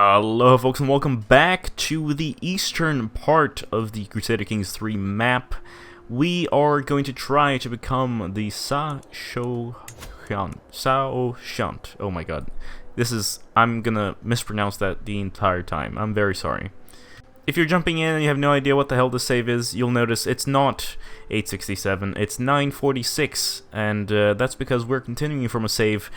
Hello folks and welcome back to the eastern part of the Crusader Kings 3 map. We are going to try to become the Saoshyant. Oh my god. I'm gonna mispronounce that the entire time. I'm very sorry. If you're jumping in and you have no idea what the hell this save is, you'll notice it's not 867, it's 946, and that's because we're continuing from a save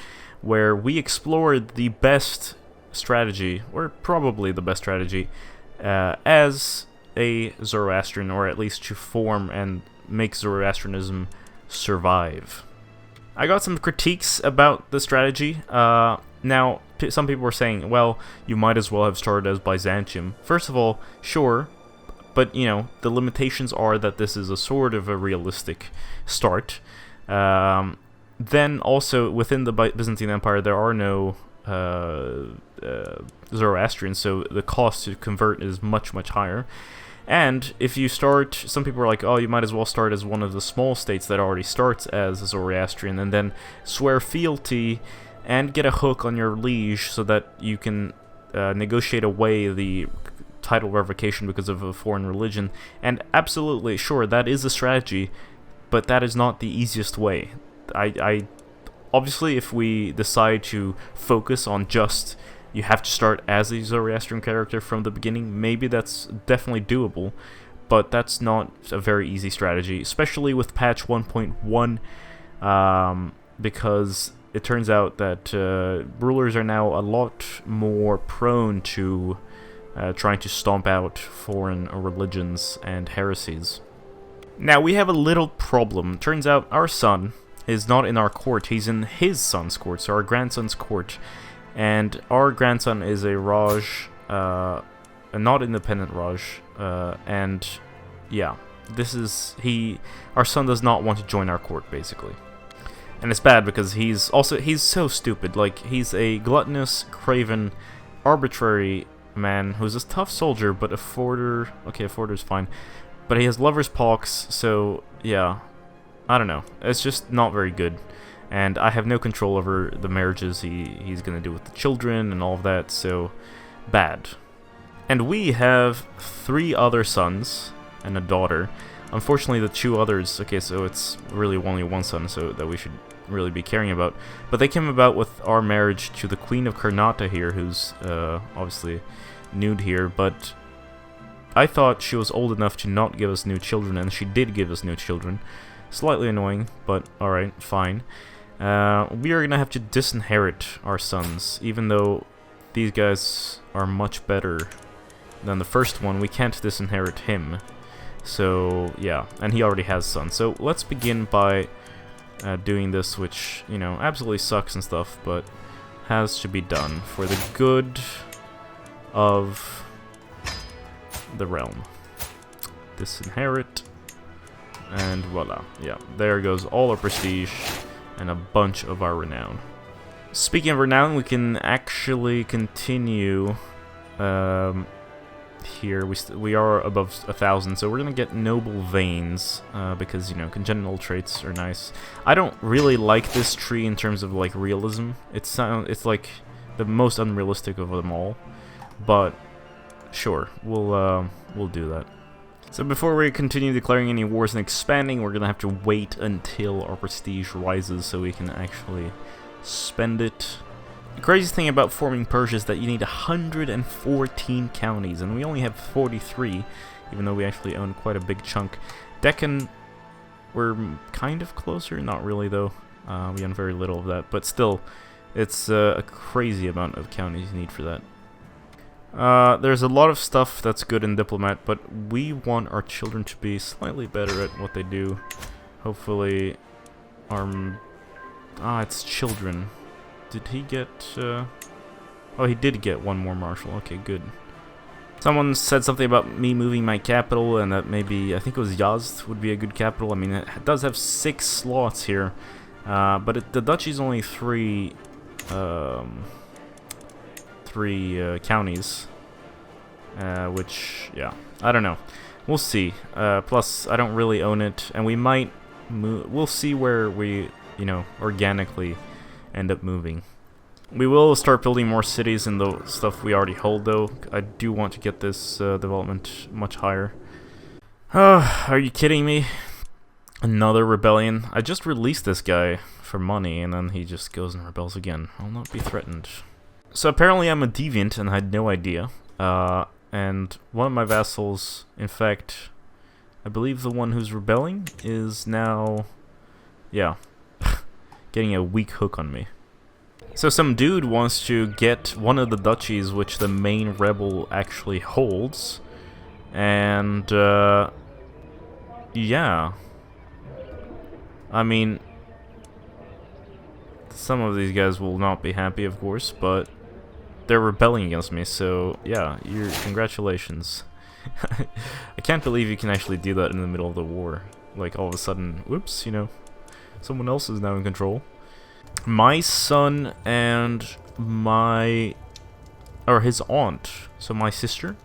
where we explored the best strategy, or probably the best strategy, as a Zoroastrian, or at least to form and make Zoroastrianism survive. I got some critiques about the strategy. Now, some people were saying, well, you might as well have started as Byzantium. First of all, sure, but, you know, the limitations are that this is a sort of a realistic start. Then, also, within the Byzantine Empire, there are no Zoroastrian, so the cost to convert is much, much higher. And if you start, some people are like, oh, you might as well start as one of the small states that already starts as Zoroastrian, and then swear fealty and get a hook on your liege so that you can negotiate away the title revocation because of a foreign religion. And absolutely, sure, that is a strategy, but that is not the easiest way. Obviously, if we decide to focus on just you have to start as a Zoroastrian character from the beginning, maybe that's definitely doable, but that's not a very easy strategy, especially with patch 1.1, because it turns out that rulers are now a lot more prone to trying to stomp out foreign religions and heresies. Now, we have a little problem. Turns out our son is not in our court, he's in his son's court, so our grandson's court. And our grandson is a Raj, a not independent Raj, and yeah, our son does not want to join our court, basically. And it's bad because he's so stupid. Like, he's a gluttonous, craven, arbitrary man who's a tough soldier, but a forder. Okay, a forder's fine, but he has lover's pox, so yeah, I don't know. It's just not very good. And I have no control over the marriages he's going to do with the children and all of that, so bad. And we have 3 other sons and a daughter. Unfortunately, the 2 others, okay, so it's really only 1 son, so that we should really be caring about. But they came about with our marriage to the Queen of Karnata here, who's obviously nude here, but I thought she was old enough to not give us new children, and she did give us new children. Slightly annoying, but alright, fine. We are going to have to disinherit our sons, even though these guys are much better than the first one. We can't disinherit him, so yeah, and he already has sons. So let's begin by doing this, which, you know, absolutely sucks and stuff, but has to be done for the good of the realm. Disinherit, and voila, yeah, there goes all our prestige and a bunch of our renown. Speaking of renown, we can actually continue here. We are above 1,000, so we're gonna get noble veins because, you know, congenital traits are nice. I don't really like this tree in terms of like realism. It's like the most unrealistic of them all, but sure, we'll do that. So before we continue declaring any wars and expanding, we're going to have to wait until our prestige rises so we can actually spend it. The crazy thing about forming Persia is that you need 114 counties, and we only have 43, even though we actually own quite a big chunk. Deccan, we're kind of closer, not really though. We own very little of that, but still, it's a crazy amount of counties you need for that. There's a lot of stuff that's good in Diplomat, but we want our children to be slightly better at what they do. Hopefully, it's children. Did he get, oh, he did get 1 more marshal. Okay, good. Someone said something about me moving my capital, and that maybe, I think it was Yazd would be a good capital. I mean, it does have 6 slots here, but the duchy's only 3 counties, which, yeah, I don't know. We'll see. Plus, I don't really own it, and we might move. We'll see where we, you know, organically end up moving. We will start building more cities in the stuff we already hold, though. I do want to get this development much higher. Are you kidding me? Another rebellion? I just released this guy for money, and then he just goes and rebels again. I'll not be threatened. So apparently I'm a deviant, and I had no idea. And one of my vassals, in fact, I believe the one who's rebelling, is now, yeah, getting a weak hook on me. So some dude wants to get one of the duchies which the main rebel actually holds. And, yeah. I mean, some of these guys will not be happy, of course, but they're rebelling against me, so yeah, congratulations. I can't believe you can actually do that in the middle of the war. Like, all of a sudden, whoops, you know, someone else is now in control. My son and his aunt, so my sister,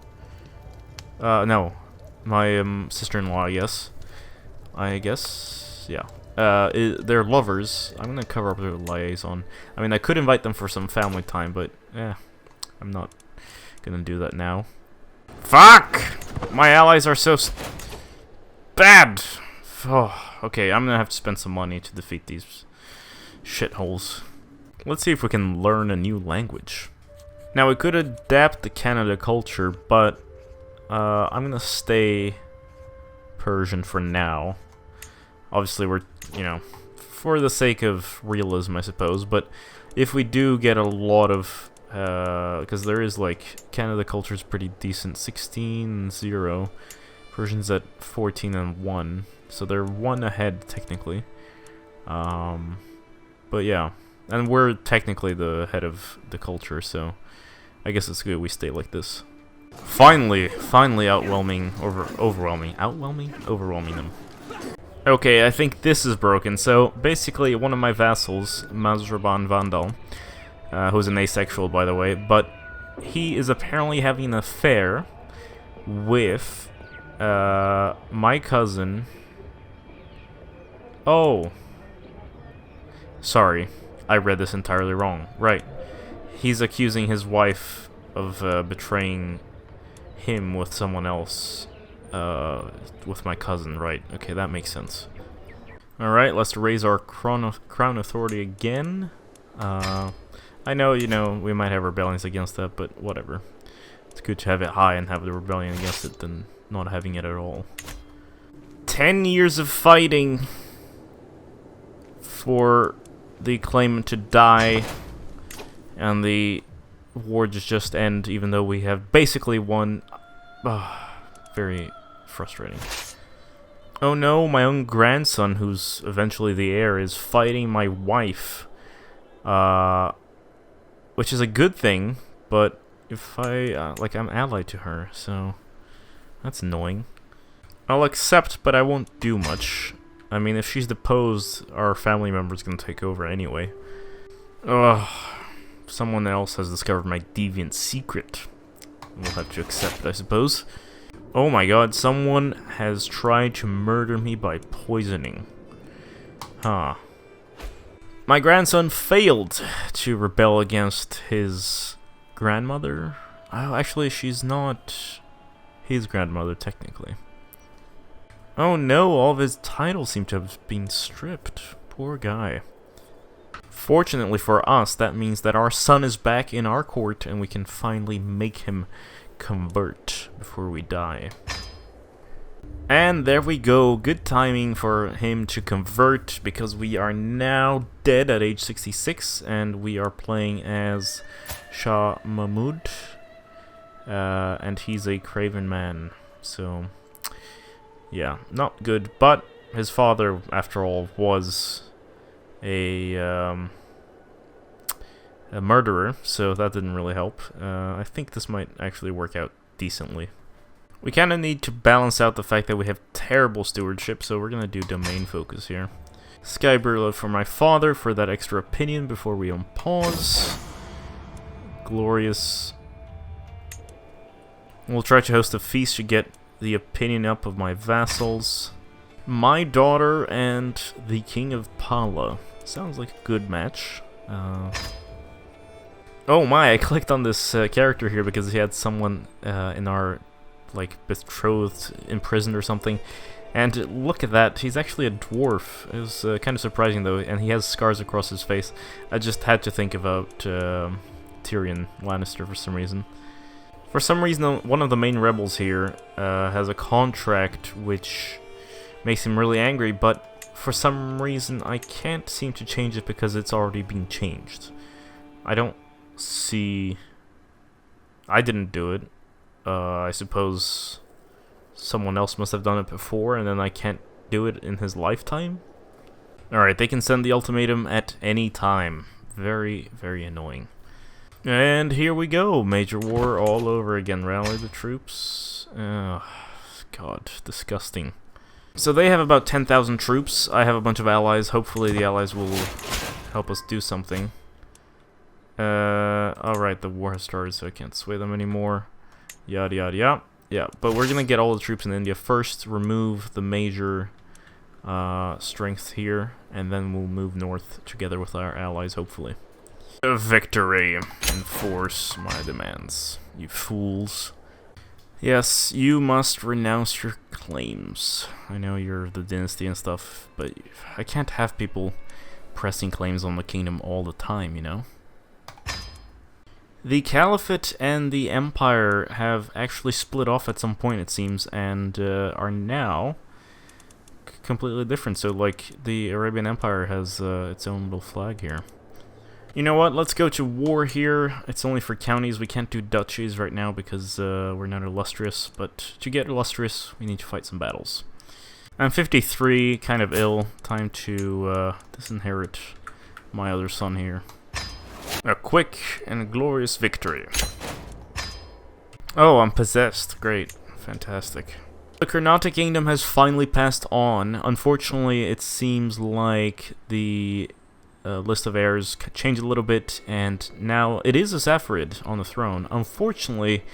no, my sister-in-law, I guess, yeah. They're lovers. I'm gonna cover up their liaison. I mean, I could invite them for some family time, but, I'm not gonna do that now. Fuck! My allies are so bad! Oh, okay, I'm gonna have to spend some money to defeat these shitholes. Let's see if we can learn a new language. Now, we could adapt the Canada culture, but I'm gonna stay Persian for now. Obviously, we're, you know, for the sake of realism, I suppose, but if we do get a lot of, because there is, like, Canada culture is pretty decent, 16-0, Persian's at 14-1, so they're 1 ahead, technically. But yeah, and we're technically the head of the culture, so I guess it's good we stay like this. Finally overwhelming them. Okay, I think this is broken. So basically, one of my vassals, Mazraban Vandal, who's an asexual, by the way, but he is apparently having an affair with my cousin. Oh. Sorry, I read this entirely wrong. Right. He's accusing his wife of betraying him with someone else. With my cousin, right. Okay, that makes sense. Alright, let's raise our crown authority again. I know, you know, we might have rebellions against that, but whatever. It's good to have it high and have the rebellion against it than not having it at all. 10 years of fighting for the claimant to die and the war just end, even though we have basically won. Very frustrating. Oh no, my own grandson, who's eventually the heir, is fighting my wife. Which is a good thing, but if I, like, I'm allied to her, so that's annoying. I'll accept, but I won't do much. I mean, if she's deposed, our family member's gonna take over anyway. Ugh. Someone else has discovered my deviant secret. We'll have to accept it, I suppose. Oh my god, someone has tried to murder me by poisoning. Huh. My grandson failed to rebel against his grandmother. Oh, actually, she's not his grandmother, technically. Oh no, all of his titles seem to have been stripped. Poor guy. Fortunately for us, that means that our son is back in our court and we can finally make him convert before we die. And there we go. Good timing for him to convert, because we are now dead at age 66 and we are playing as Shah Mahmud. And he's a craven man. So, yeah, not good. But his father, after all, was a murderer, so that didn't really help. I think this might actually work out decently. We kind of need to balance out the fact that we have terrible stewardship, so we're going to do domain focus here. Sky Burla for my father for that extra opinion before we unpause. Glorious. We'll try to host a feast to get the opinion up of my vassals. My daughter and the King of Pala. Sounds like a good match. Oh my, I clicked on this character here because he had someone in our, like, betrothed imprisoned or something. And look at that, he's actually a dwarf. It was kind of surprising though, and he has scars across his face. I just had to think about Tyrion Lannister for some reason. For some reason, one of the main rebels here has a contract which makes him really angry, but for some reason I can't seem to change it because it's already been changed. I don't see... I didn't do it. I suppose someone else must have done it before, and then I can't do it in his lifetime? Alright, they can send the ultimatum at any time. Very, very annoying. And here we go, major war all over again. Rally the troops. Oh, God, disgusting. So they have about 10,000 troops. I have a bunch of allies. Hopefully the allies will help us do something. Alright, the war has started, so I can't sway them anymore. Yada yada yada. Yeah, but we're gonna get all the troops in India first, remove the major strength here, and then we'll move north together with our allies, hopefully. A victory. Enforce my demands, you fools. Yes, you must renounce your claims. I know you're the dynasty and stuff, but I can't have people pressing claims on the kingdom all the time, you know? The Caliphate and the Empire have actually split off at some point, it seems, and are now completely different. So, like, the Arabian Empire has its own little flag here. You know what? Let's go to war here. It's only for counties. We can't do duchies right now because we're not illustrious. But to get illustrious, we need to fight some battles. I'm 53, kind of ill. Time to disinherit my other son here. A quick and glorious victory. Oh, I'm possessed. Great. Fantastic. The Carnatic Kingdom has finally passed on. Unfortunately, it seems like the list of heirs changed a little bit, and now it is a Safarid on the throne. Unfortunately,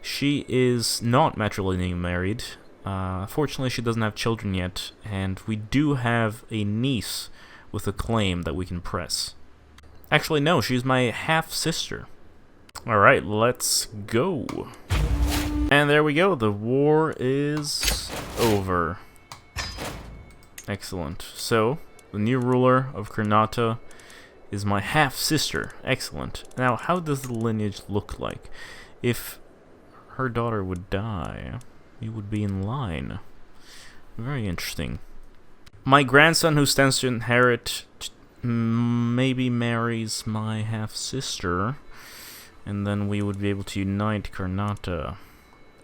she is not matrilineally married. Fortunately, she doesn't have children yet, and we do have a niece with a claim that we can press. Actually, no, she's my half-sister. Alright, let's go. And there we go, the war is over. Excellent. So, the new ruler of Karnata is my half-sister. Excellent. Now, how does the lineage look like? If her daughter would die, we would be in line. Very interesting. My grandson, who stands to inherit, maybe marries my half-sister, and then we would be able to unite Karnata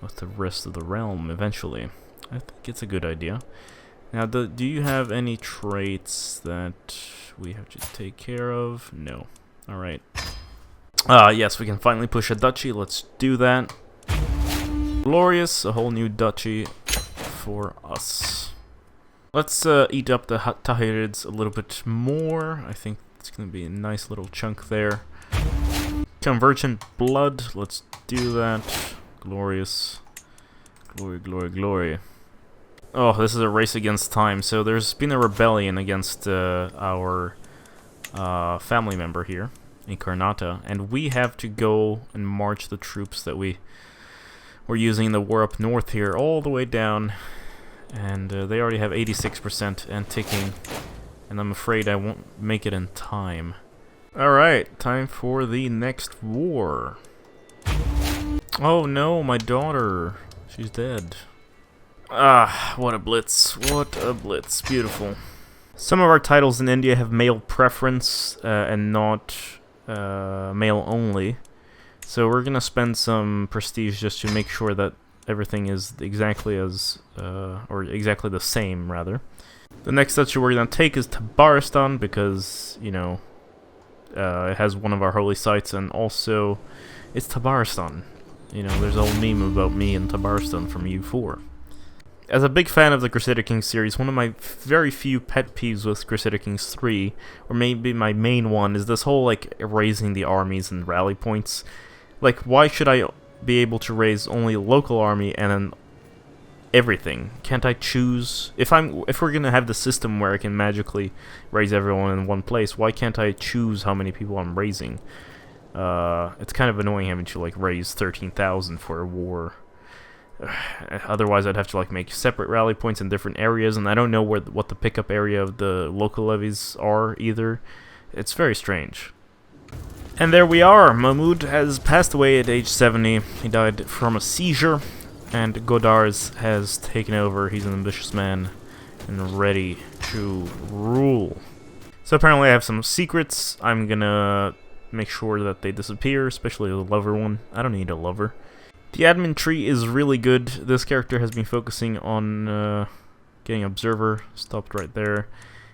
with the rest of the realm eventually. I think it's a good idea. Now, do you have any traits that we have to take care of? No. Alright. Yes, we can finally push a duchy. Let's do that. Glorious, a whole new duchy for us. Let's eat up the Tahirids a little bit more. I think it's going to be a nice little chunk there. Convergent blood, let's do that. Glorious. Glory, glory, glory. Oh, this is a race against time. So there's been a rebellion against our family member here in Karnata, and we have to go and march the troops that we were using in the war up north here all the way down. And they already have 86% and ticking, and I'm afraid I won't make it in time. Alright, time for the next war. Oh no, my daughter. She's dead. Ah, what a blitz. What a blitz. Beautiful. Some of our titles in India have male preference and not male only. So we're gonna spend some prestige just to make sure that everything is exactly as, or exactly the same, rather. The next duchy we're going to take is Tabaristan, because, you know, it has one of our holy sites, and also, it's Tabaristan. You know, there's a whole meme about me and Tabaristan from U4. As a big fan of the Crusader Kings series, one of my very few pet peeves with Crusader Kings 3, or maybe my main one, is this whole, like, erasing the armies and rally points. Like, why should I be able to raise only a local army and then everything? Can't I choose? If we're gonna have the system where I can magically raise everyone in one place, why can't I choose how many people I'm raising? It's kind of annoying having to like raise 13,000 for a war. Otherwise, I'd have to like make separate rally points in different areas, and I don't know what the pickup area of the local levies are either. It's very strange. And there we are. Mahmud has passed away at age 70. He died from a seizure, and Godars has taken over. He's an ambitious man and ready to rule. So apparently I have some secrets. I'm gonna make sure that they disappear, especially the lover one. I don't need a lover. The admin tree is really good. This character has been focusing on getting observer. Stopped right there.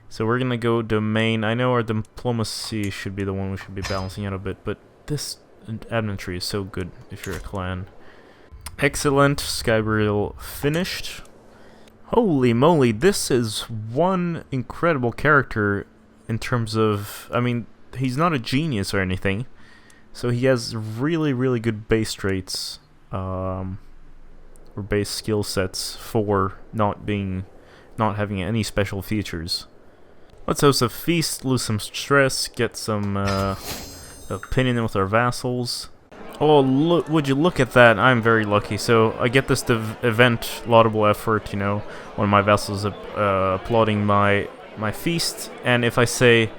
So we're gonna go domain. I know our diplomacy should be the one we should be balancing out a bit, but this admin tree is so good if you're a clan. Excellent. Skyburial finished. Holy moly, this is one incredible character in terms of, I mean, he's not a genius or anything, so he has really, really good base traits, or base skill sets for not having any special features. Let's host a feast, lose some stress, get some opinion with our vassals. Oh, look! Would you look at that? I'm very lucky. So I get this event, laudable effort. You know, one of my vassals applauding my feast, and if I say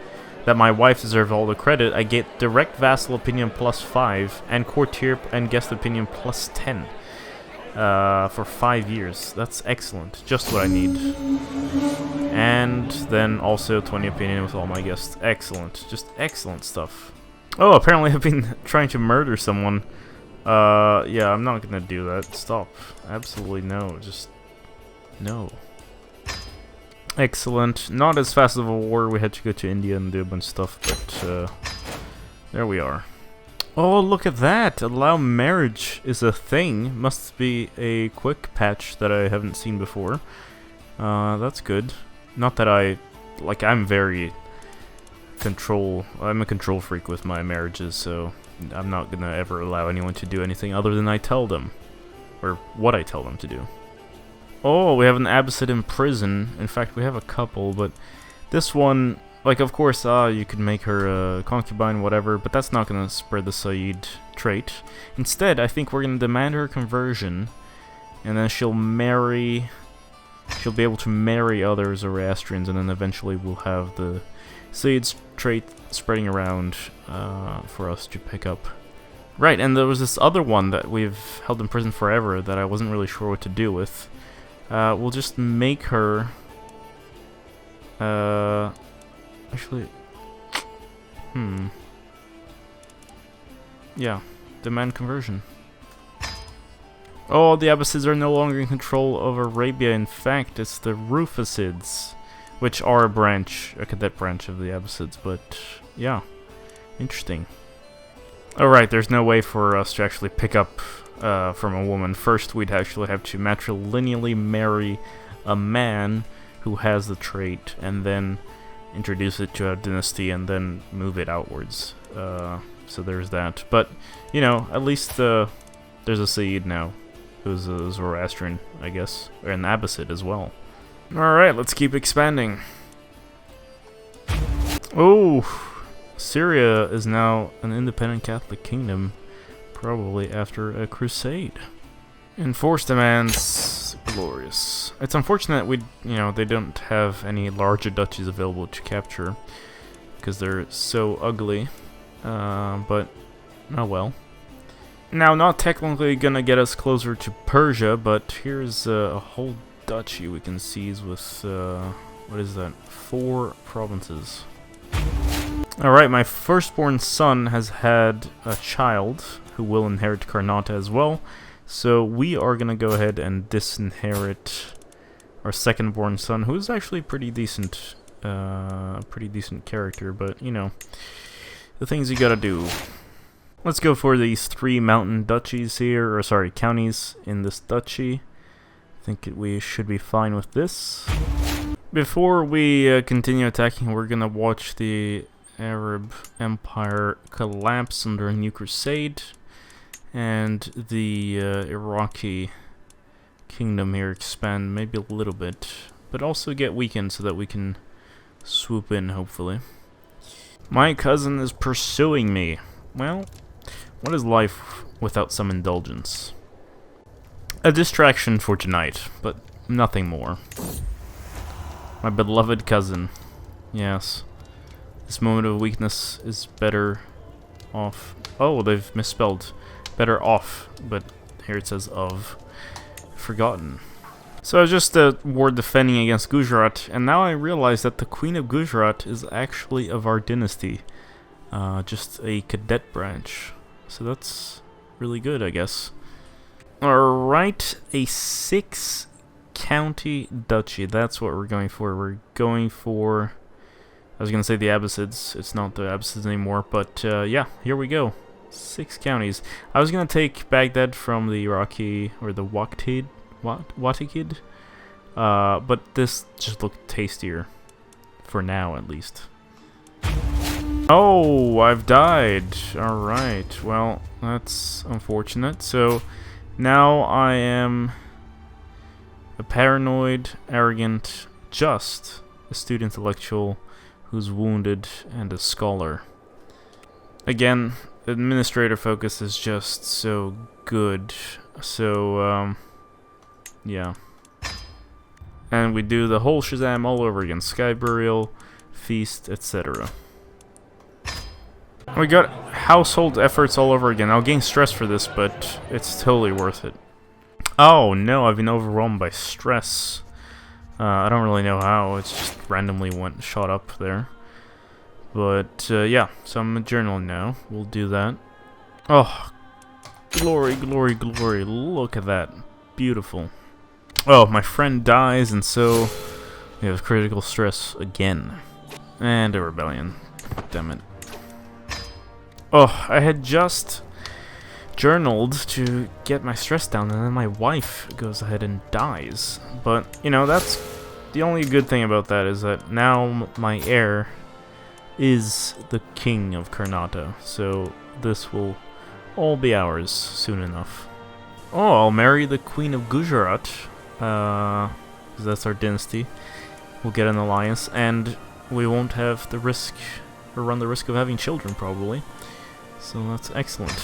that my wife deserves all the credit, I get direct vassal opinion +5 and courtier and guest opinion +10 for 5 years. That's excellent. Just what I need. And then also 20 opinion with all my guests. Excellent. Just excellent stuff. Oh, apparently I've been trying to murder someone. Yeah, I'm not gonna do that. Stop. Absolutely no. Just no. Excellent. Not as fast of a war. We had to go to India and do a bunch of stuff, but there we are. Oh, look at that! Allow marriage is a thing. Must be a quick patch that I haven't seen before. That's good. Not that I'm a control freak with my marriages, so I'm not gonna ever allow anyone to do anything other than I tell them. Or what I tell them to do. Oh, we have an Abbasid in prison. In fact, we have a couple, but this one, like, of course, you could make her a concubine, whatever, but that's not gonna spread the Said trait. Instead, I think we're gonna demand her conversion, and then she'll be able to marry other Zoroastrians, and then eventually we'll have the Said's trait spreading around for us to pick up. Right, and there was this other one that we've held in prison forever that I wasn't really sure what to do with. We'll just make her... actually... Yeah, demand conversion. Oh, the Abbasids are no longer in control of Arabia. In fact, it's the Rufasids, which are a cadet branch of the Abbasids, but yeah, interesting. Alright, there's no way for us to actually pick up from a woman. First, we'd actually have to matrilineally marry a man who has the trait, and then introduce it to our dynasty, and then move it outwards. So there's that. But, you know, at least there's a Said now, who's a Zoroastrian, I guess, or an Abbasid as well. Alright, let's keep expanding. Oh! Syria is now an independent Catholic kingdom, probably after a crusade. Enforced demands, glorious. It's unfortunate they don't have any larger duchies available to capture, because they're so ugly, but oh well. Now, not technically gonna get us closer to Persia, but here's a whole duchy we can seize with, what is that, 4 provinces. Alright, my firstborn son has had a child who will inherit Karnataka as well, so we are gonna go ahead and disinherit our second-born son, who is actually pretty decent character, but, you know, the things you gotta do. Let's go for these 3 mountain duchies here, or sorry, counties in this duchy. I think we should be fine with this. Before we continue attacking, we're gonna watch the Arab Empire collapse under a new crusade, and the Iraqi kingdom here expand maybe a little bit, but also get weakened so that we can swoop in, hopefully. My cousin is pursuing me. Well, what is life without some indulgence? A distraction for tonight, but nothing more. My beloved cousin. Yes. This moment of weakness is better off. Oh, they've misspelled. Better off, but here it says of. Forgotten. So I was just a war defending against Gujarat, and now I realize that the Queen of Gujarat is actually of our dynasty. Just a cadet branch. So that's really good, I guess. Alright, a 6-county duchy. That's what we're going for. We're going for... I was going to say the Abbasids. It's not the Abbasids anymore, but yeah, here we go. 6 counties. I was going to take Baghdad from the Iraqi, or the Waqtid, but this just looked tastier. For now, at least. Oh, I've died. Alright, well, that's unfortunate. So, now I am a paranoid, arrogant, just astute intellectual who's wounded and a scholar. Again, administrator focus is just so good. So, yeah. And we do the whole Shazam all over again. Sky Burial, Feast, etc. We got household efforts all over again. I'll gain stress for this, but it's totally worth it. Oh no, I've been overwhelmed by stress. I don't really know how. It's just randomly shot up there. But yeah, so I'm a journal now. We'll do that. Oh, glory, glory, glory! Look at that, beautiful. Oh, my friend dies, and so we have critical stress again, and a rebellion. Damn it. Oh, I had just journaled to get my stress down, and then my wife goes ahead and dies. But, you know, that's the only good thing about that is that now my heir is the king of Karnataka, so this will all be ours soon enough. Oh, I'll marry the queen of Gujarat, 'cause that's our dynasty. We'll get an alliance, and we won't have the risk, or run the risk of having children, probably. So that's excellent.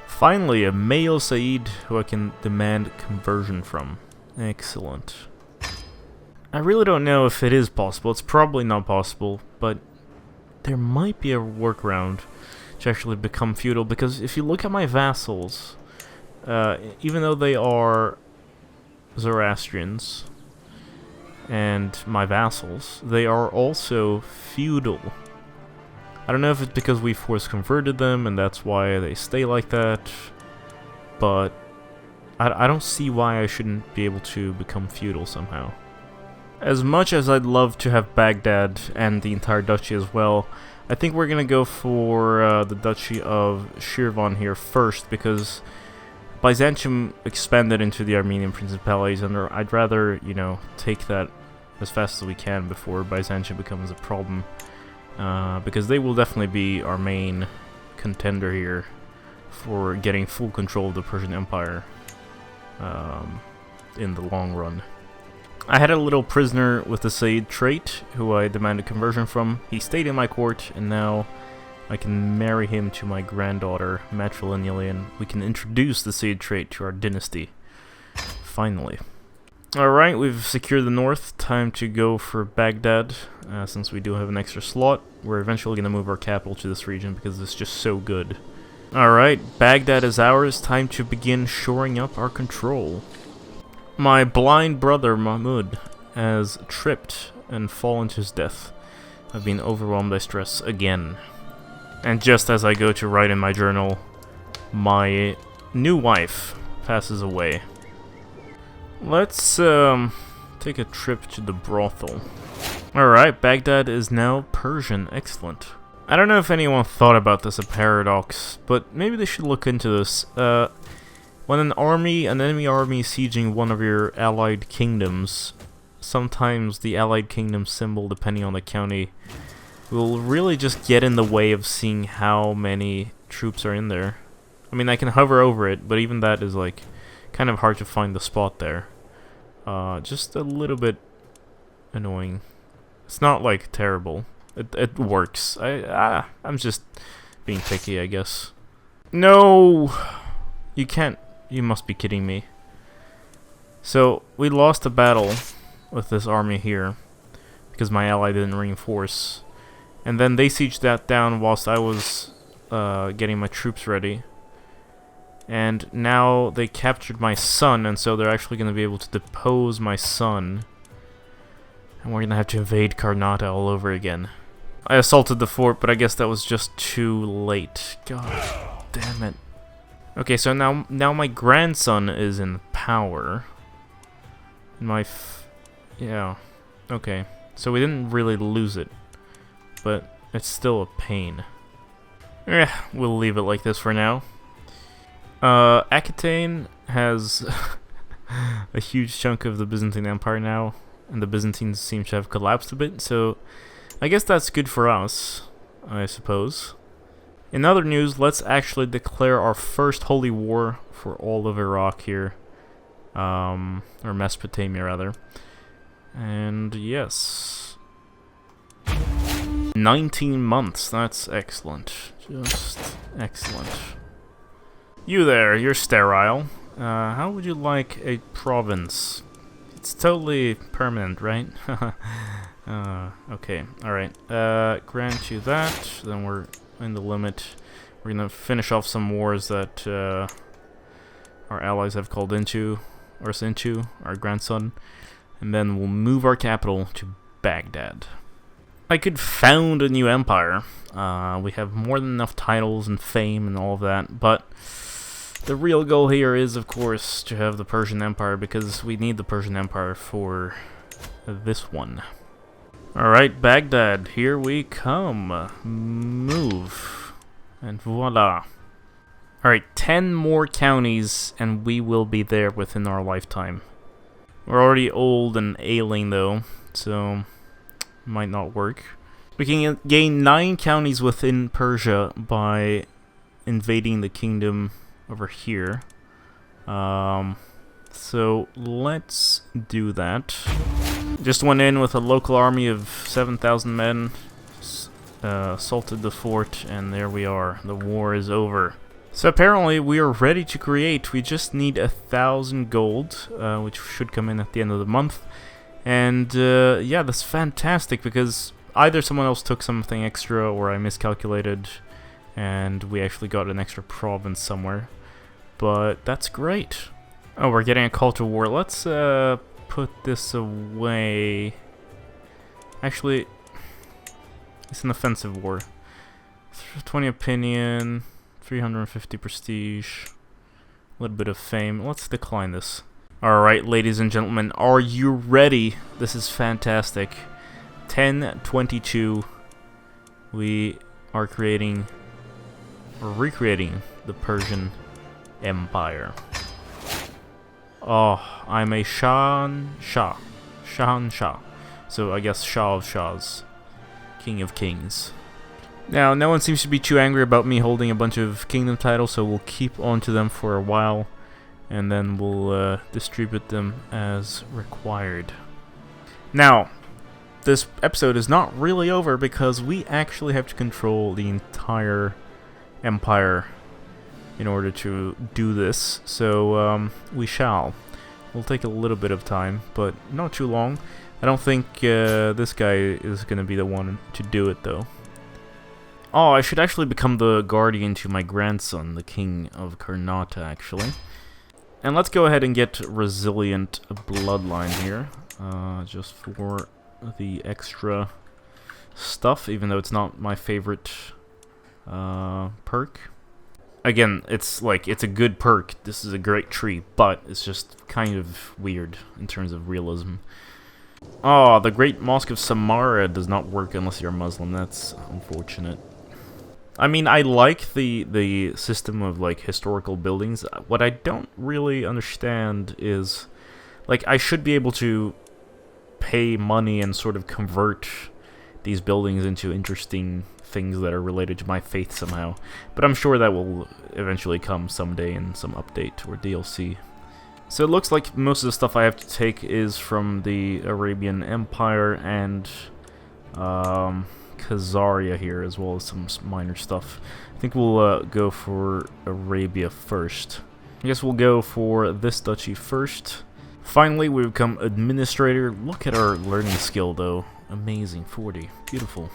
Finally, a male Said who I can demand conversion from. Excellent. I really don't know if it is possible. It's probably not possible, but there might be a workaround to actually become feudal, because if you look at my vassals, even though they are Zoroastrians and my vassals, they are also feudal. I don't know if it's because we force converted them and that's why they stay like that, but I don't see why I shouldn't be able to become feudal somehow. As much as I'd love to have Baghdad and the entire duchy as well, I think we're gonna go for the duchy of Shirvan here first, because Byzantium expanded into the Armenian principalities, and I'd rather, you know, take that as fast as we can before Byzantium becomes a problem. Because they will definitely be our main contender here for getting full control of the Persian Empire in the long run. I had a little prisoner with the Said trait who I demanded conversion from. He stayed in my court, and now I can marry him to my granddaughter matrilineally, and we can introduce the Said trait to our dynasty. Finally. Alright, we've secured the north. Time to go for Baghdad. Since we do have an extra slot, we're eventually going to move our capital to this region because it's just so good. Alright, Baghdad is ours. Time to begin shoring up our control. My blind brother Mahmud has tripped and fallen to his death. I've been overwhelmed by stress again. And just as I go to write in my journal, my new wife passes away. Let's take a trip to the brothel. Alright, Baghdad is now Persian. Excellent. I don't know if anyone thought about this, a paradox, but maybe they should look into this. When an enemy army is sieging one of your allied kingdoms, sometimes the allied kingdom symbol, depending on the county, will really just get in the way of seeing how many troops are in there. I mean, I can hover over it, but even that is like kind of hard to find the spot there. Just a little bit annoying. It's not like terrible. It works. I'm just being picky, I guess. No! You can't... You must be kidding me. So, we lost a battle with this army here, because my ally didn't reinforce. And then they sieged that down whilst I was getting my troops ready. And now they captured my son, and so they're actually going to be able to depose my son. And we're going to have to invade Karnataka all over again. I assaulted the fort, but I guess that was just too late. God damn it. Okay, so now my grandson is in power. Yeah. Okay. So we didn't really lose it, but it's still a pain. We'll leave it like this for now. Aquitaine has a huge chunk of the Byzantine Empire now, and the Byzantines seem to have collapsed a bit, so I guess that's good for us, I suppose. In other news, let's actually declare our first holy war for all of Iraq here. Or Mesopotamia, rather. And yes. 19 months, that's excellent. Just excellent. You there, you're sterile. How would you like a province? It's totally permanent, right? Okay, alright. Grant you that, then we're in the limit. We're gonna finish off some wars that our allies have called us into, our grandson. And then we'll move our capital to Baghdad. I could found a new empire. We have more than enough titles and fame and all of that, but the real goal here is, of course, to have the Persian Empire, because we need the Persian Empire for this one. Alright, Baghdad, here we come. Move. And voila. Alright, 10 more counties, and we will be there within our lifetime. We're already old and ailing, though, so might not work. We can gain 9 counties within Persia by invading the kingdom over here. So let's do that. Just went in with a local army of 7,000 men, assaulted the fort, and there we are. The war is over. So apparently we are ready to create. We just need 1,000 gold, which should come in at the end of the month. And yeah, that's fantastic, because either someone else took something extra or I miscalculated and we actually got an extra province somewhere. But that's great. Oh, we're getting a call to war. Let's put this away. Actually, it's an offensive war. 20 opinion, 350 prestige, a little bit of fame. Let's decline this. Alright, ladies and gentlemen, are you ready? This is fantastic. 1022. We are recreating the Persian Empire. Oh, I'm a Shahanshah. So I guess Shah of Shahs. King of Kings. Now, no one seems to be too angry about me holding a bunch of kingdom titles, so we'll keep on to them for a while, and then we'll distribute them as required. Now, this episode is not really over, because we actually have to control the entire empire in order to do this, so we shall. We'll take a little bit of time, but not too long. I don't think this guy is going to be the one to do it, though. Oh, I should actually become the guardian to my grandson, the king of Karnataka, actually. And let's go ahead and get resilient bloodline here, just for the extra stuff, even though it's not my favorite perk. Again, it's a good perk. This is a great tree, but it's just kind of weird in terms of realism. Oh, the Great Mosque of Samarra does not work unless you're Muslim. That's unfortunate. I mean, I like the system of, like, historical buildings. What I don't really understand is, like, I should be able to pay money and sort of convert these buildings into interesting things that are related to my faith somehow. But I'm sure that will eventually come someday in some update or DLC. So it looks like most of the stuff I have to take is from the Arabian Empire and Khazaria here, as well as some minor stuff. I think we'll go for Arabia first. I guess we'll go for this duchy first. Finally, we become administrator. Look at our learning skill, though. Amazing, 40. Beautiful.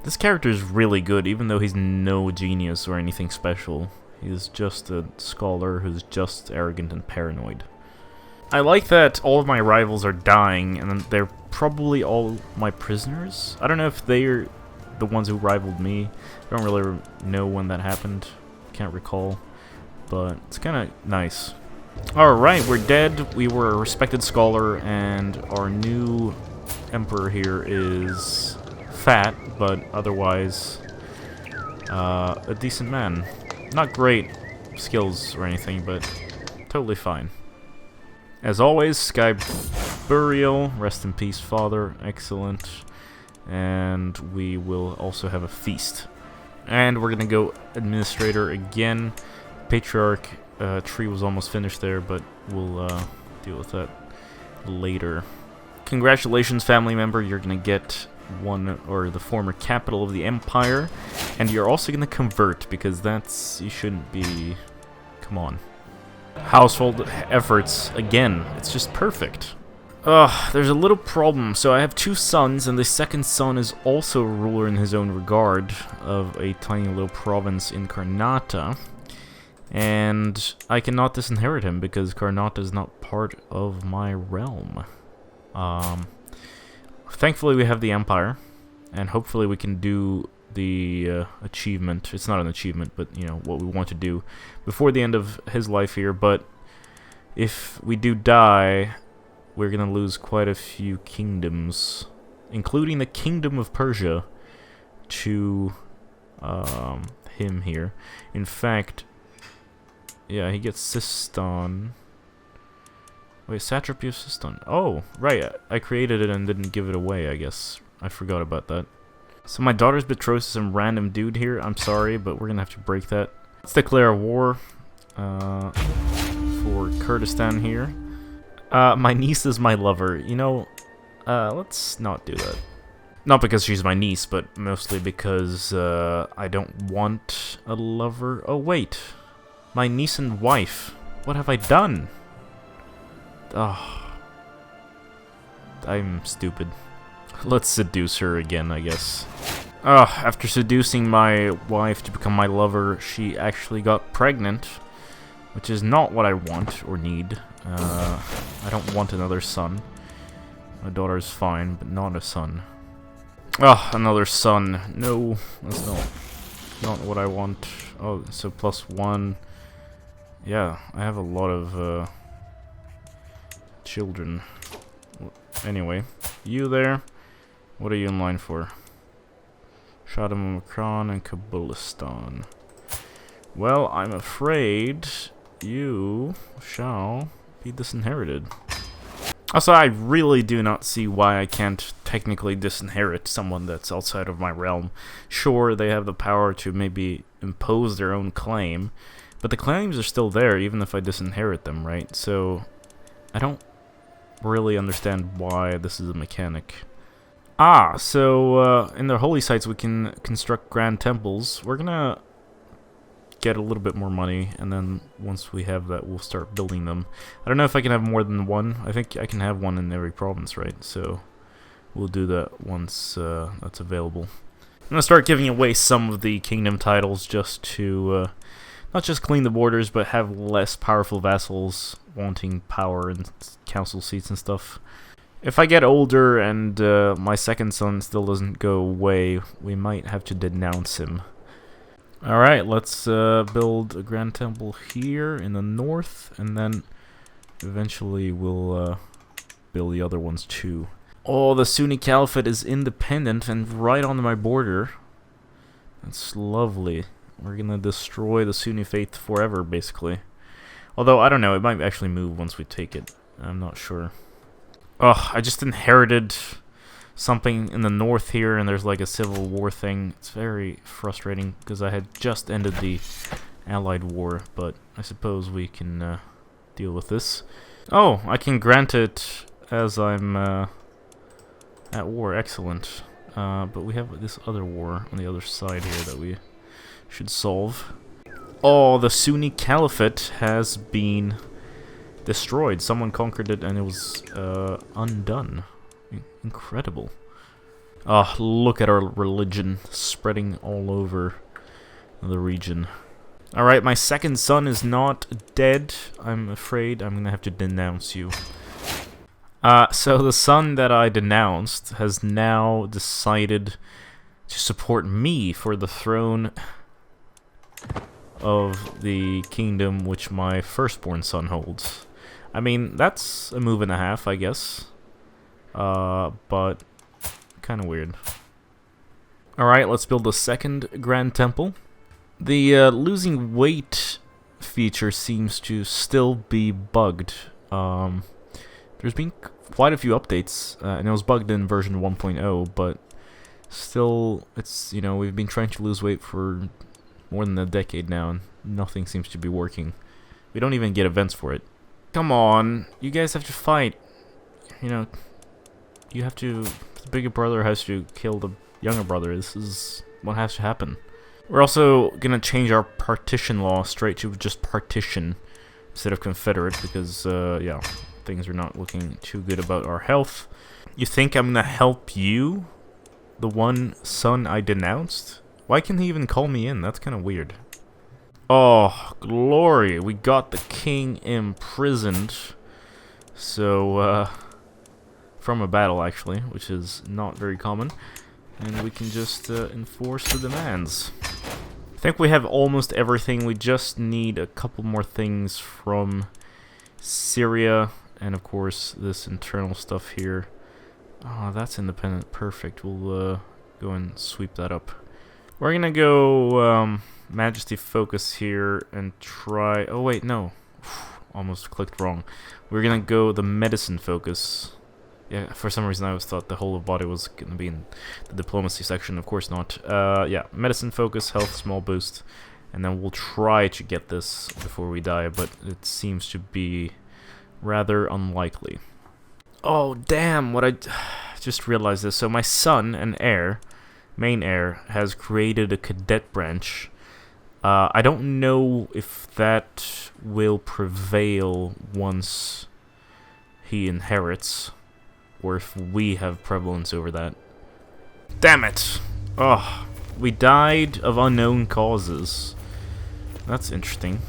This character is really good, even though he's no genius or anything special. He's just a scholar who's just arrogant and paranoid. I like that all of my rivals are dying, and they're probably all my prisoners. I don't know if they're the ones who rivaled me. I don't really know when that happened. Can't recall. But it's kind of nice. Alright, we're dead. We were a respected scholar, and our new emperor here is fat, but otherwise a decent man. Not great skills or anything, but totally fine. As always, Sky Burial, rest in peace, father, excellent. And we will also have a feast. And we're gonna go administrator again. Patriarch tree was almost finished there, but we'll deal with that later. Congratulations, family member, you're gonna get one, or the former capital of the empire, and you're also gonna convert, because that's, you shouldn't be, come on. Household efforts, again, it's just perfect. There's a little problem. So I have two sons, and the second son is also a ruler in his own regard of a tiny little province in Karnata. And I cannot disinherit him because Karnata is not part of my realm. Thankfully we have the Empire, and hopefully we can do the achievement. It's not an achievement, but you know what we want to do before the end of his life here. But if we do die, we're gonna lose quite a few kingdoms, including the Kingdom of Persia, to him here. In fact, yeah, he gets Sistan. Wait, Satrapy of Sistan. Oh, right, I created it and didn't give it away, I guess. I forgot about that. So my daughter's betrothed to some random dude here. I'm sorry, but we're gonna have to break that. Let's declare a war for Kurdistan here. My niece is my lover. You know, let's not do that. Not because she's my niece, but mostly because I don't want a lover. Oh, wait. My niece and wife. What have I done? Oh. I'm stupid. Let's seduce her again, I guess. After seducing my wife to become my lover, she actually got pregnant, which is not what I want or need. I don't want another son. My daughter's fine, but not a son. Another son. No, that's not what I want. Oh, so +1. Yeah, I have a lot of children. Anyway, you there? What are you in line for? Shadam and Kabulistan. Well, I'm afraid you shall be disinherited. Also, I really do not see why I can't technically disinherit someone that's outside of my realm. Sure, they have the power to maybe impose their own claim, but the claims are still there even if I disinherit them, right? So, I don't really understand why this is a mechanic. So in the holy sites we can construct grand temples. We're gonna get a little bit more money, and then once we have that, we'll start building them. I don't know if I can have more than one. I think I can have one in every province, right? So we'll do that once that's available. I'm gonna start giving away some of the kingdom titles just to not just clean the borders, but have less powerful vassals wanting power and council seats and stuff. If I get older and my second son still doesn't go away, we might have to denounce him. Alright, let's build a grand temple here in the north, and then eventually we'll build the other ones too. Oh, the Sunni Caliphate is independent and right on my border. That's lovely. We're gonna destroy the Sunni faith forever, basically. Although, I don't know, it might actually move once we take it. I'm not sure. I just inherited something in the north here, and there's like a civil war thing. It's very frustrating, because I had just ended the Allied War, but I suppose we can deal with this. Oh, I can grant it as I'm at war. Excellent. but we have this other war on the other side here that we should solve. Oh, the Sunni Caliphate has been destroyed. Someone conquered it and it was undone. Incredible. Oh, look at our religion spreading all over the region. Alright, my second son is not dead. I'm afraid I'm gonna have to denounce you. So the son that I denounced has now decided to support me for the throne of the kingdom which my firstborn son holds. I mean, that's a move and a half, I guess. But kind of weird. Alright, let's build the second Grand Temple. The losing weight feature seems to still be bugged. There's been quite a few updates, and it was bugged in version 1.0, but still, it's, you know, we've been trying to lose weight for more than a decade now, and nothing seems to be working. We don't even get events for it. Come on, you guys have to fight. You know, you have to, the bigger brother has to kill the younger brother. This is what has to happen. We're also gonna change our partition law straight to just partition instead of confederate because, yeah, things are not looking too good about our health. You think I'm gonna help you? The one son I denounced? Why can't he even call me in? That's kind of weird. Oh, glory! We got the king imprisoned. So, from a battle, actually, which is not very common. And we can just enforce the demands. I think we have almost everything. We just need a couple more things from Syria. And, of course, this internal stuff here. Oh, that's independent. Perfect. We'll go and sweep that up. We're gonna go Majesty Focus here and try... Oh, wait, no. Almost clicked wrong. We're gonna go the Medicine Focus. Yeah, for some reason I always thought the whole of body was gonna be in the diplomacy section. Of course not. Yeah, Medicine Focus, Health, small boost. And then we'll try to get this before we die, but it seems to be rather unlikely. Oh, damn, what I just realized this. So my son and heir, main heir, has created a cadet branch. I don't know if that will prevail once he inherits, or if we have prevalence over that. Damn it! Oh, we died of unknown causes. That's interesting.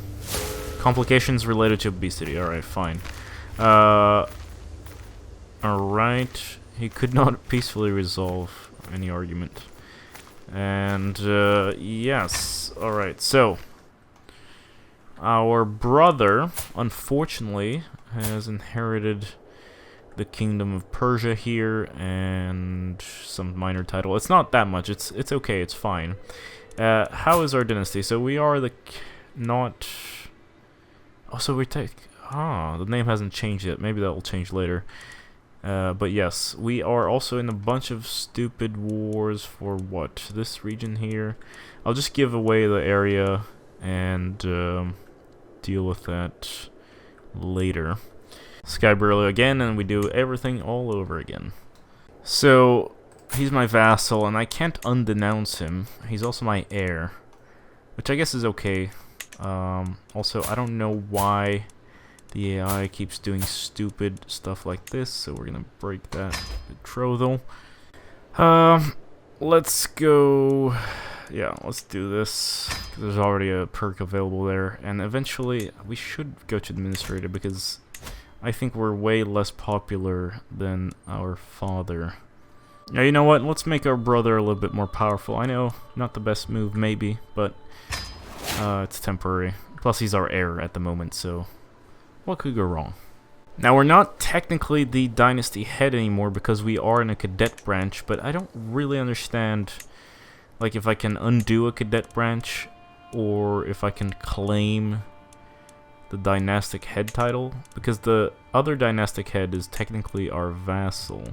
Complications related to obesity. Alright, fine. Alright. He could not peacefully resolve any argument. And, yes. Alright, so. Our brother, unfortunately, has inherited the kingdom of Persia here and some minor title. It's not that much. It's okay. It's fine. How is our dynasty? So we are the not. Oh, so we take. Ah, the name hasn't changed yet. Maybe that will change later. But yes, we are also in a bunch of stupid wars for what? This region here. I'll just give away the area and deal with that later. Skybrilla again, and we do everything all over again. So, he's my vassal, and I can't undenounce him. He's also my heir, which I guess is okay. Also, I don't know why the AI keeps doing stupid stuff like this, so we're gonna break that betrothal. Let's go... Yeah, let's do this. There's already a perk available there, and eventually we should go to administrator because I think we're way less popular than our father. Now, you know what? Let's make our brother a little bit more powerful. I know, not the best move, maybe, but it's temporary. Plus, he's our heir at the moment, so what could go wrong? Now, we're not technically the dynasty head anymore because we are in a cadet branch, but I don't really understand, like, if I can undo a cadet branch or if I can claim the dynastic head title, because the other dynastic head is technically our vassal,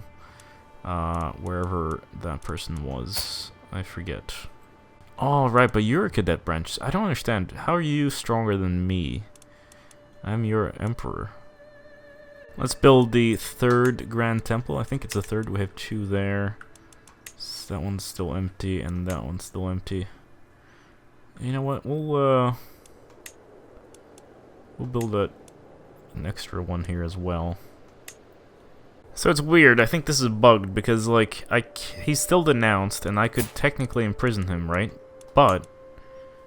wherever that person was. I forget. Oh, right, but you're a cadet branch. I don't understand. How are you stronger than me? I'm your emperor. Let's build the third Grand Temple. I think it's the third. We have two there. So that one's still empty, and that one's still empty. You know what? We'll build an extra one here as well. So it's weird. I think this is bugged because, like, he's still denounced, and I could technically imprison him, right? But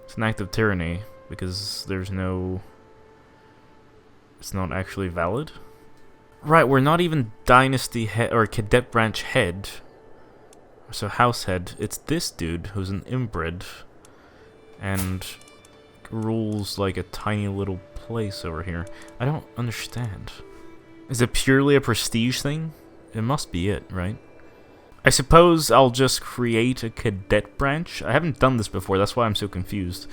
it's an act of tyranny because there's no. It's not actually valid. Right, we're not even dynasty head or cadet branch head. So house head. It's this dude who's an inbred and rules like a tiny little place over here. I don't understand. Is it purely a prestige thing? It must be it, right? I suppose I'll just create a cadet branch. I haven't done this before, that's why I'm so confused.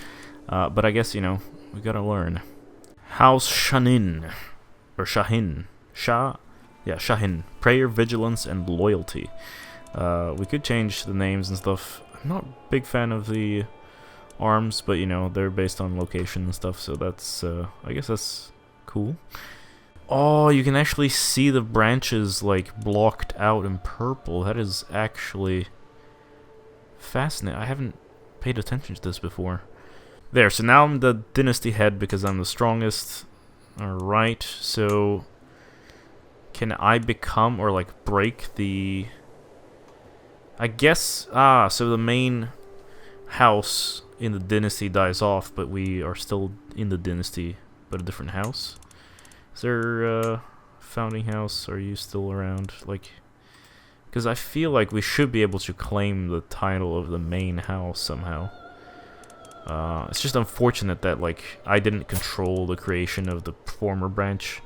But I guess, you know, we gotta learn. House Shahin. Or Shahin. Yeah, Shahin. Prayer, vigilance, and loyalty. We could change the names and stuff. I'm not a big fan of the arms, but, you know, they're based on location and stuff, so that's, I guess that's cool. Oh, you can actually see the branches, like, blocked out in purple. That is actually fascinating. I haven't paid attention to this before. There, so now I'm the dynasty head because I'm the strongest. Alright, so can I become, or, like, break the... I guess, so the main house in the dynasty dies off, but we are still in the dynasty, but a different house. Is there founding house? Are you still around? Like, because I feel like we should be able to claim the title of the main house somehow. It's just unfortunate that, like, I didn't control the creation of the former branch.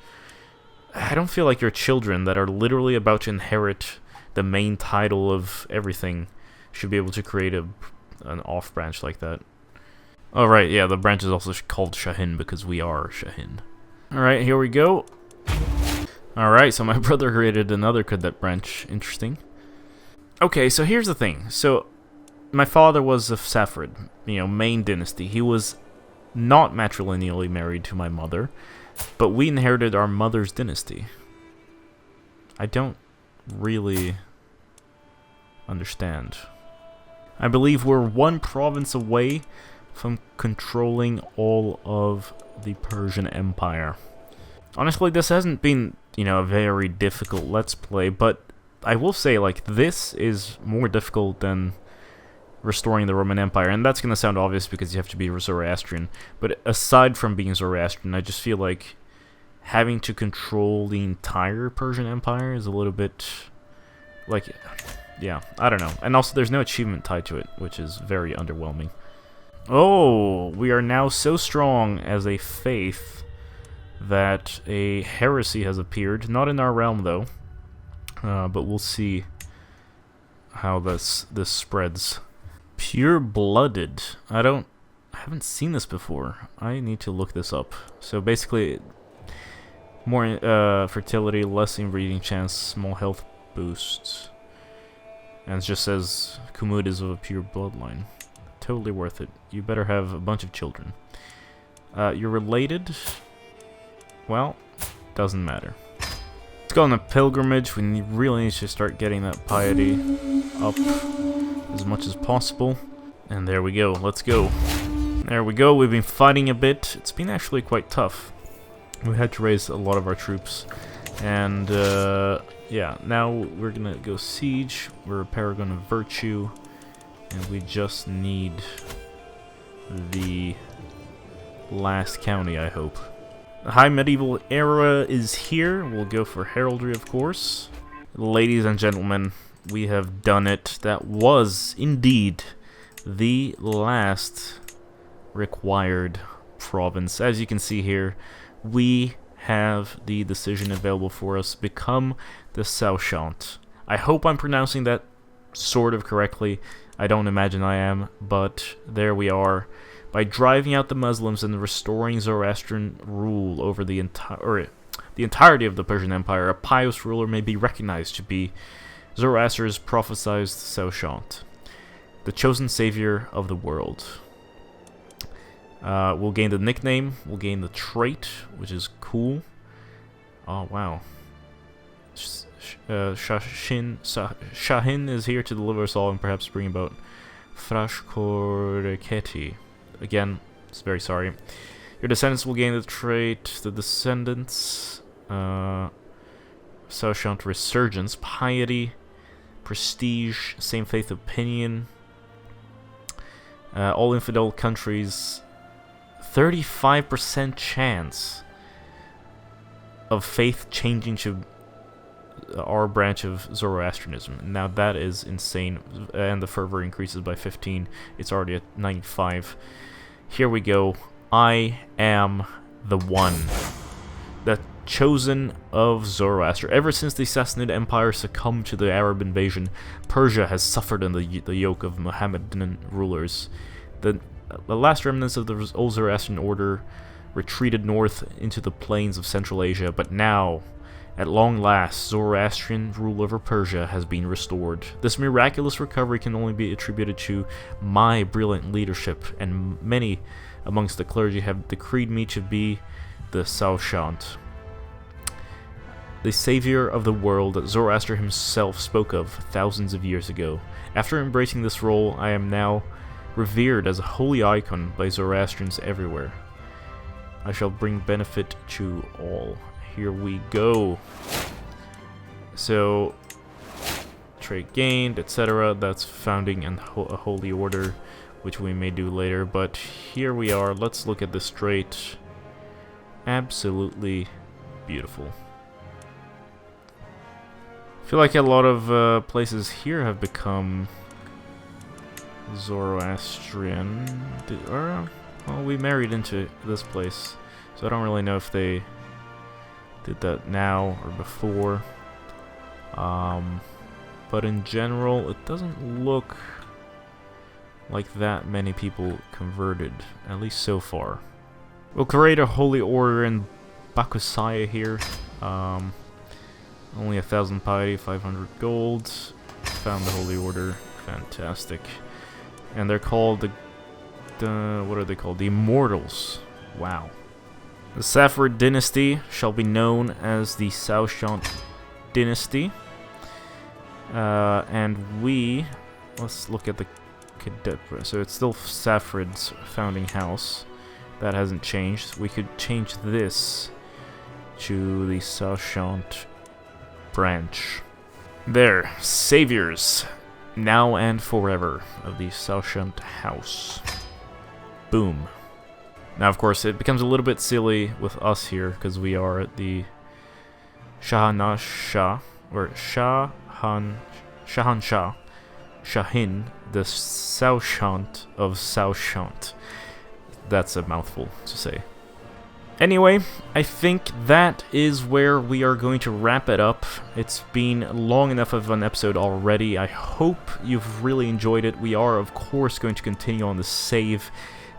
I don't feel like your children that are literally about to inherit the main title of everything should be able to create an off branch like that. Oh right, yeah, the branch is also called Shahin because we are Shahin. Alright, here we go. Alright, so my brother created another cadet branch. Interesting. Okay, so here's the thing. So, my father was of Safarid, you know, main dynasty. He was not matrilineally married to my mother, but we inherited our mother's dynasty. I don't really understand. I believe we're one province away from controlling all of the Persian Empire. Honestly, this hasn't been, you know, a very difficult Let's Play, but I will say, like, this is more difficult than restoring the Roman Empire, and that's gonna sound obvious because you have to be Zoroastrian, but aside from being Zoroastrian, I just feel like having to control the entire Persian Empire is a little bit, like, yeah, I don't know. And also, there's no achievement tied to it, which is very underwhelming. Oh, we are now so strong as a faith that a heresy has appeared. Not in our realm, though, but we'll see how this spreads. Pure-blooded. I haven't seen this before. I need to look this up. So basically, more fertility, less inbreeding chance, small health boosts. And it just says Kumud is of a pure bloodline. Totally worth it. You better have a bunch of children. You're related? Well, doesn't matter. Let's go on a pilgrimage. We really need to start getting that piety up as much as possible. And there we go. Let's go. There we go. We've been fighting a bit. It's been actually quite tough. We had to raise a lot of our troops. And, yeah, now we're gonna go siege. We're a paragon of virtue. And we just need the last county, I hope. The High Medieval Era is here. We'll go for heraldry, of course. Ladies and gentlemen, we have done it. That was, indeed, the last required province. As you can see here, we have the decision available for us. Become the Saoshyant. I hope I'm pronouncing that sort of correctly. I don't imagine I am, but there we are. By driving out the Muslims and restoring Zoroastrian rule over the entirety of the Persian Empire, a pious ruler may be recognized to be Zoroaster's prophesied Saoshyant, the chosen savior of the world. We'll gain the nickname, we'll gain the trait, which is cool. Oh, wow. Shahin is here to deliver us all and perhaps bring about Frashkoreketi. Again, it's very sorry. Your descendants will gain the trait, the descendants, Saoshyant resurgence, piety, prestige, same faith opinion. All infidel countries, 35% chance of faith changing to our branch of Zoroastrianism. Now that is insane, and the fervor increases by 15. It's already at 95. Here we go. I am the one, the chosen of Zoroaster. Ever since the Sassanid Empire succumbed to the Arab invasion, Persia has suffered under the yoke of Mohammedan rulers. The last remnants of the old Zoroastrian order retreated north into the plains of Central Asia, but now, at long last, Zoroastrian rule over Persia has been restored. This miraculous recovery can only be attributed to my brilliant leadership, and many amongst the clergy have decreed me to be the Saoshyant, the savior of the world that Zoroaster himself spoke of thousands of years ago. After embracing this role, I am now revered as a holy icon by Zoroastrians everywhere. I shall bring benefit to all. Here we go. So, trait gained, etc. That's founding and a holy order, which we may do later. But here we are. Let's look at this trait. Absolutely beautiful. I feel like a lot of places here have become Zoroastrian. Well, we married into this place, so I don't really know if they did that now or before. But in general, it doesn't look like that many people converted, at least so far. We'll create a holy order in Bakusaya here. Only 1,000 piety, 500 gold. Found the holy order. Fantastic. And they're called the what are they called? The Immortals. Wow. The Safarid dynasty shall be known as the Saoshyant dynasty. And let's look at the Cadet. So it's still Safarid's founding house. That hasn't changed. We could change this to the Saoshyant branch. There, saviors, now and forever, of the Saoshyant house. Boom. Now, of course, it becomes a little bit silly with us here, because we are at the Shahin, the Saoshyant of Saoshyant. That's a mouthful to say. Anyway, I think that is where we are going to wrap it up. It's been long enough of an episode already. I hope you've really enjoyed it. We are, of course, going to continue on the save,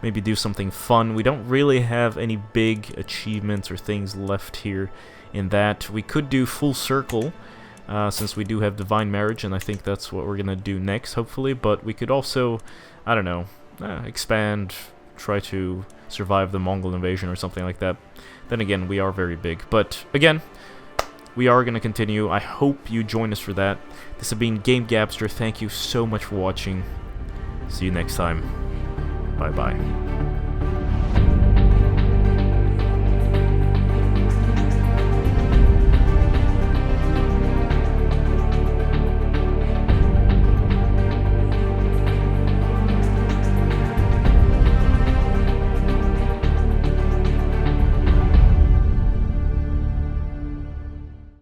maybe do something fun. We don't really have any big achievements or things left here in that. We could do full circle, since we do have divine marriage, and I think that's what we're going to do next, hopefully. But we could also, I don't know, expand, try to survive the Mongol invasion or something like that. Then again, we are very big. But again, we are going to continue. I hope you join us for that. This has been GameGabster. Thank you so much for watching. See you next time. Bye-bye.